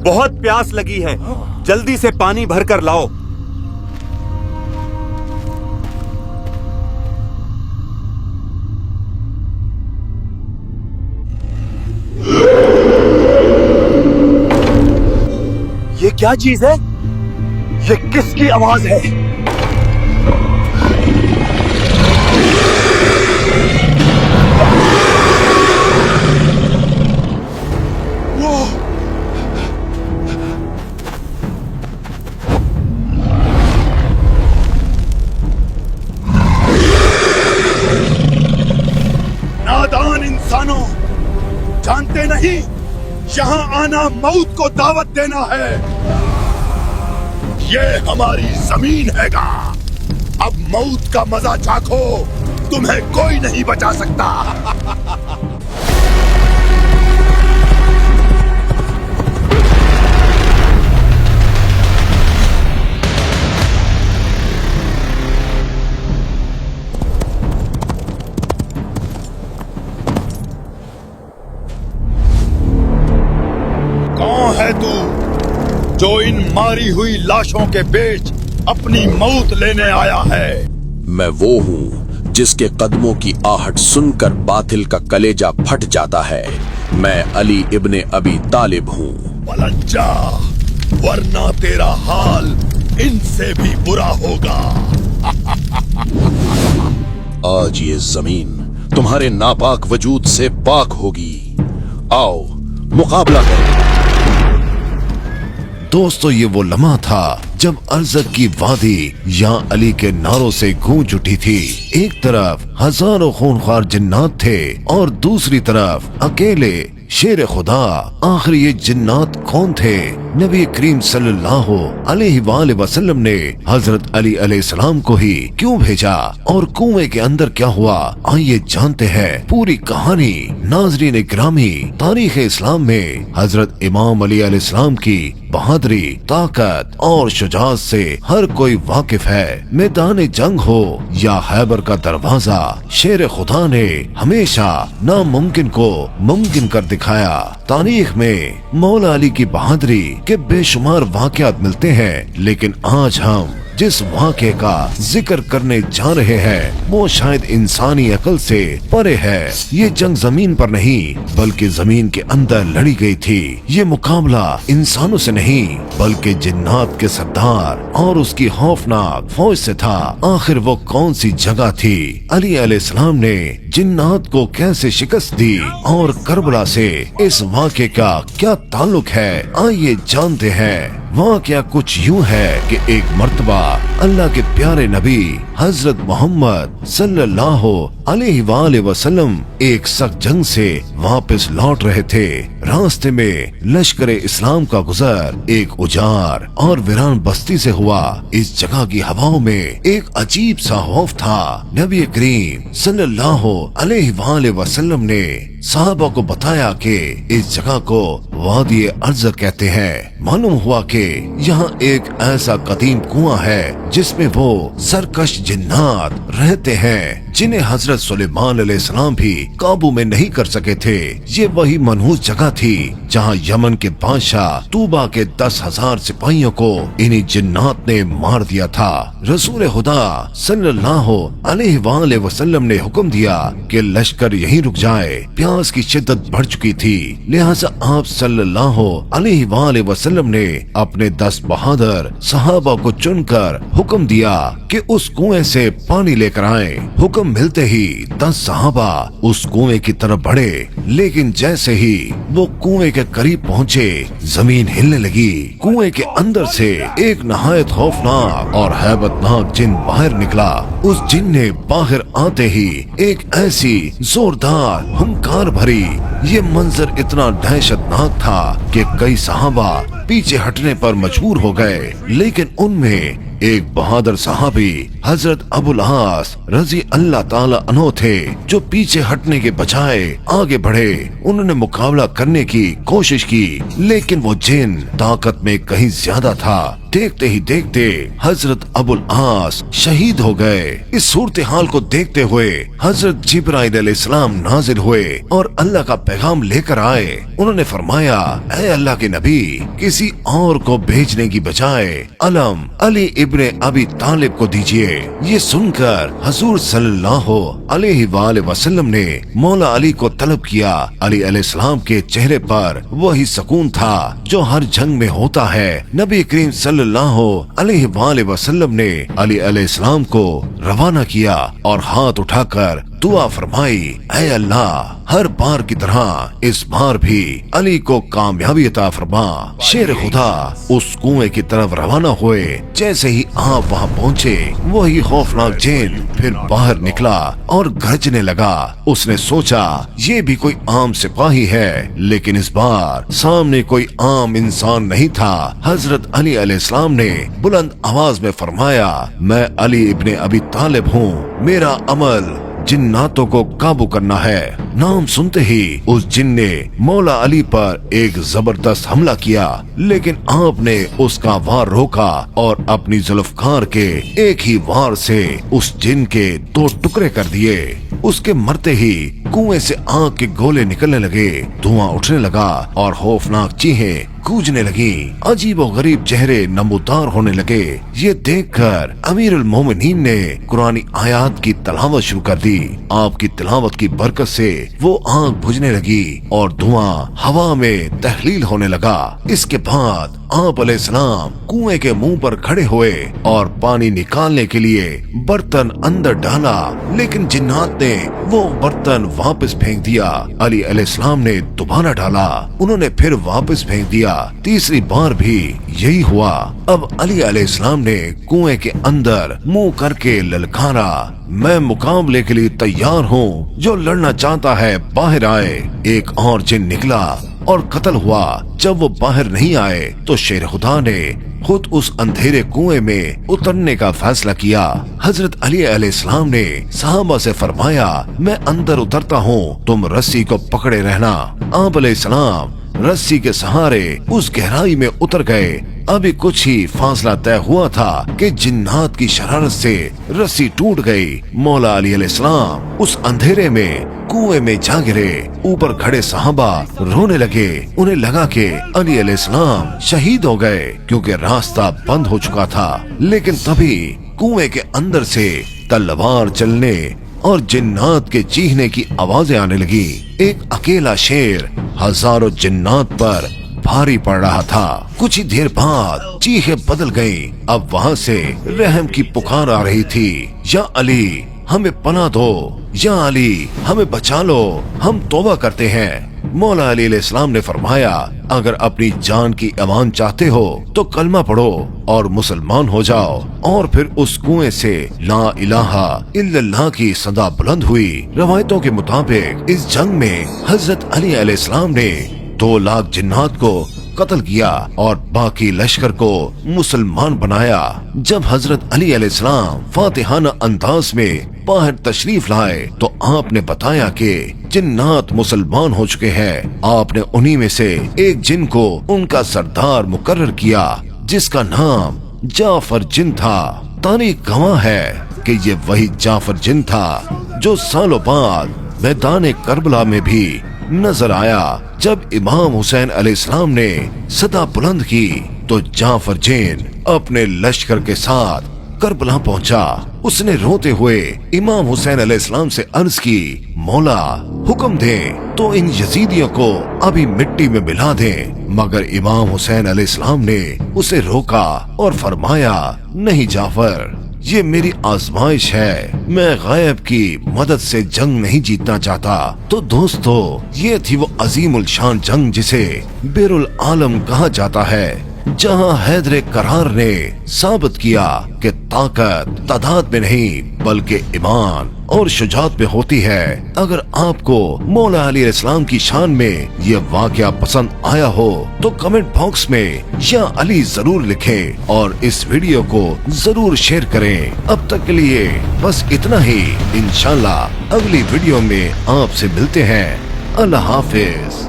بہت پیاس لگی ہے، جلدی سے پانی بھر کر لاؤ۔ یہ کیا چیز ہے؟ یہ کس کی آواز ہے؟ نادان انسانوں، جانتے نہیں یہاں آنا موت کو دعوت دینا ہے۔ یہ ہماری زمین ہے گا، اب موت کا مزہ چاکھو، تمہیں کوئی نہیں بچا سکتا۔ کون ہے تو جو ان ماری ہوئی لاشوں کے بیچ اپنی موت لینے آیا ہے؟ میں وہ ہوں جس کے قدموں کی آہٹ سن کر باطل کا کلیجہ پھٹ جاتا ہے۔ میں علی ابن ابی طالب ہوں۔ پلٹ جا، ورنہ تیرا حال ان سے بھی برا ہوگا۔ آج یہ زمین تمہارے ناپاک وجود سے پاک ہوگی۔ آؤ مقابلہ کریں۔ دوستو، یہ وہ لمحہ تھا جب ارزق کی وادی یا علی کے نعروں سے گونج اٹھی تھی۔ ایک طرف ہزاروں خونخوار جنات تھے اور دوسری طرف اکیلے شیر خدا۔ آخر یہ جنات کون تھے؟ نبی کریم صلی اللہ علیہ وآلہ وسلم نے حضرت علی علیہ السلام کو ہی کیوں بھیجا اور کنویں کے اندر کیا ہوا؟ آئیے جانتے ہیں پوری کہانی۔ ناظرین گرامی، تاریخ اسلام میں حضرت امام علی علیہ السلام کی بہادری، طاقت اور شجاعت سے ہر کوئی واقف ہے۔ میدان جنگ ہو یا خیبر کا دروازہ، شیر خدا نے ہمیشہ ناممکن کو ممکن کر دکھایا۔ تاریخ میں مولا علی کی بہادری کے بے شمار واقعات ملتے ہیں، لیکن آج ہم جس واقعے کا ذکر کرنے جا رہے ہیں وہ شاید انسانی عقل سے پرے ہے۔ یہ جنگ زمین پر نہیں بلکہ زمین کے اندر لڑی گئی تھی۔ یہ مقابلہ انسانوں سے نہیں بلکہ جنات کے سردار اور اس کی خوفناک فوج سے تھا۔ آخر وہ کون سی جگہ تھی؟ علی علیہ السلام نے جنات کو کیسے شکست دی اور کربلا سے اس واقعے کا کیا تعلق ہے؟ آئیے جانتے ہیں۔ واقعہ کچھ یوں ہے کہ ایک مرتبہ اللہ کے پیارے نبی حضرت محمد صلی اللہ علیہ وآلہ وسلم ایک سخت جنگ سے واپس لوٹ رہے تھے۔ راستے میں لشکر اسلام کا گزر ایک اجار اور ویران بستی سے ہوا۔ اس جگہ کی ہواؤں میں ایک عجیب سا خوف تھا۔ نبی کریم صلی اللہ علیہ وآلہ وسلم نے صحابہ کو بتایا کہ اس جگہ کو وادی ارزق کہتے ہیں۔ معلوم ہوا کہ یہاں ایک ایسا قدیم کنواں ہے جس میں وہ سرکش جنات رہتے ہیں جنہیں حضرت سلیمان علیہ السلام بھی قابو میں نہیں کر سکے تھے۔ یہ وہی منحوس جگہ تھی جہاں یمن کے بادشاہ طوبہ کے 10,000 سپاہیوں کو انہی جنات نے مار دیا تھا۔ رسول خدا صلی اللہ علیہ وآلہ وسلم نے حکم دیا کہ لشکر یہیں رک جائے۔ پیاس کی شدت بڑھ چکی تھی، لہٰذا آپ صلی اللہ علیہ وآلہ وسلم نے اپنے 10 بہادر صحابہ کو چن کر حکم دیا کہ اس کنویں سے پانی لے کر آئیں۔ حکم ملتے ہی 10 صحابہ اس کنویں کی طرف بڑھے، لیکن جیسے ہی وہ کنویں کے قریب پہنچے زمین ہلنے لگی۔ کنویں کے اندر سے ایک نہایت خوفناک اور ہیبت ناک جن باہر نکلا۔ اس جن نے باہر آتے ہی ایک ایسی زوردار ہنکار بھری، یہ منظر اتنا دہشت ناک تھا کہ کئی صحابہ پیچھے ہٹنے پر مجبور ہو گئے، لیکن ان میں ایک بہادر صحابی حضرت ابو العاص رضی اللہ تعالی عنہ تھے جو پیچھے ہٹنے کے بجائے آگے بڑھے۔ انہوں نے مقابلہ کرنے کی کوشش کی، لیکن وہ جن طاقت میں کہیں زیادہ تھا۔ देखते ही देखते हजरत अबुल आस शहीद हो गए। इस सूरत हाल को देखते हुए हजरत जिब्राइल अलैहिस्सलाम नाजिल हुए और अल्लाह का पैगाम लेकर आए। उन्होंने फरमाया, ऐ अल्लाह के नबी, किसी और को भेजने की बजाय अलम अली इब्ने अबी तालिब को दीजिए। ये सुनकर हुजूर सल्लल्लाहु अलैहि वसल्लम ने मौला अली को तलब किया। अली अलैहिस्सलाम के चेहरे पर वही सुकून था जो हर जंग में होता है। नबी करीम सल्लल्लाहु अलैहि वसल्लम ने अली अलैहिस्सलाम को रवाना किया और हाथ उठाकर दुआ फरमाई, ऐ अल्लाह, हर बार की तरह इस बार भी अली को कामयाबी अता फरमा। शेर खुदा उस कुएं की तरफ रवाना हुए। जैसे ही आप वहां पहुंचे, वही खौफनाक जिन फिर बाहर निकला और गरजने लगा। उसने सोचा ये भी कोई आम सिपाही है, लेकिन इस बार सामने कोई आम इंसान नहीं था। हजरत अली अलैहिस्सलाम ने बुलंद आवाज में फरमाया, मैं अली इब्ने अबी तालिब हूँ। मेरा अमल जिन्नातों को काबू करना है। नाम सुनते ही उस जिन ने मौला अली पर एक जबरदस्त हमला किया, लेकिन आपने उसका वार रोका और अपनी जुल्फकार के एक ही वार से उस जिन के 2 टुकड़े कर दिए। उसके मरते ही कुएं से आग के गोले निकलने लगे, धुआं उठने लगा और खौफनाक चीखें गूंजने लगी। अजीब और गरीब चेहरे नमूदार होने लगे। ये देखकर अमीरुल मोमिनीन ने कुरानी आयात की तिलावत शुरू कर दी। आपकी तिलावत की बरकत से वो आग बुझने लगी और धुआं हवा में तहलील होने लगा। इसके बाद आप अलैहिस्सलाम कुएं के मुंह पर खड़े हुए और पानी निकालने के लिए बर्तन अंदर डाला, लेकिन जिन्नात ने वो बर्तन वापस फेंक दिया। अली अलैहिस्सलाम ने दोबारा डाला, उन्होंने फिर वापस फेंक दिया। तीसरी बार भी यही हुआ। अब अली अलैहिस्सलाम ने कुएं के अंदर मुंह करके ललकारा, मैं मुकाबले के लिए तैयार हूँ, जो लड़ना चाहता है बाहर आए। एक और जिन निकला और कत्ल हुआ। जब वो बाहर नहीं आए तो शेर खुदा ने खुद उस अंधेरे कुएं में उतरने का फैसला किया। हजरत अली अलैहिस्सलाम ने सहाबा से फरमाया, मैं अंदर उतरता हूँ, तुम रस्सी को पकड़े रहना। आप अलैहिस्सलाम रस्सी के सहारे उस गहराई में उतर गए। अभी कुछ ही फासला तय हुआ था कि जिन्नात की शरारत से रस्सी टूट गई। मौला अली अलैहिस्सलाम उस अंधेरे में कुएं में जा गिरे। ऊपर खड़े सहाबा रोने लगे। उन्हें लगा कि अली अलैहिस्सलाम शहीद हो गए, क्योंकि रास्ता बंद हो चुका था। लेकिन तभी कुएं के अंदर से तलवार चलने और जिन्नात के चीखने की आवाजें आने लगी। एक अकेला शेर हजारों जिन्नात पर भारी पड़ रहा था। कुछ ही देर बाद चीखें बदल गईं। अब वहाँ से रहम की पुकार आ रही थी, या अली हमें पनाह दो, या अली हमें बचा लो, हम तौबा करते हैं। मौला अली अलैहिस्सलाम ने फरमाया, अगर अपनी जान की अमान चाहते हो तो कलमा पढ़ो और मुसलमान हो जाओ। और फिर उस कुएं से ला इलाहा इल्लल्लाह की सदा बुलंद हुई। रवायतों के मुताबिक इस जंग में हजरत अली अलैहिस्सलाम ने 2 लाख जिन्नात को कत्ल किया और बाकी लश्कर को मुसलमान बनाया। जब हजरत अली अलैहिस्सलाम फातिहाना अंदाज में बाहर तशरीफ लाए तो आपने बताया कि जिन्नात मुसलमान हो चुके हैं। आपने उन्हीं में से एक जिन को उनका सरदार मुकर्रर किया, जिसका नाम जाफर जिन था। तारीख गवाह है कि ये वही जाफर जिन था जो सालों बाद मैदान करबला में भी नजर आया। जब इमाम हुसैन अलैहिस्सलाम ने सदा बुलंद की तो जाफर जिन अपने लश्कर के साथ करबला पहुंचा। उसने रोते हुए इमाम हुसैन अलैहिस्सलाम से अर्ज की, मौला हुक्म दे तो इन यजीदियों को अभी मिट्टी में मिला दें। मगर इमाम हुसैन अलैहिस्सलाम ने उसे रोका और फरमाया, नहीं जाफर, ये मेरी आजमाइश है, मैं गायब की मदद से जंग नहीं जीतना चाहता। तो दोस्तों, ये थी वो अजीमुल शान जंग जिसे बिरुल आलम कहा जाता है, जहां हैदर करार ने साबित किया कि ताकत तादाद में नहीं बल्कि ईमान और शुजात में होती है। अगर आपको मौला अली अलैहिस्सलाम की शान में ये वाकया पसंद आया हो तो कमेंट बॉक्स में या अली जरूर लिखें और इस वीडियो को जरूर शेयर करें। अब तक के लिए बस इतना ही। इंशाल्लाह अगली वीडियो में आपसे मिलते हैं। अल्लाह हाफिज।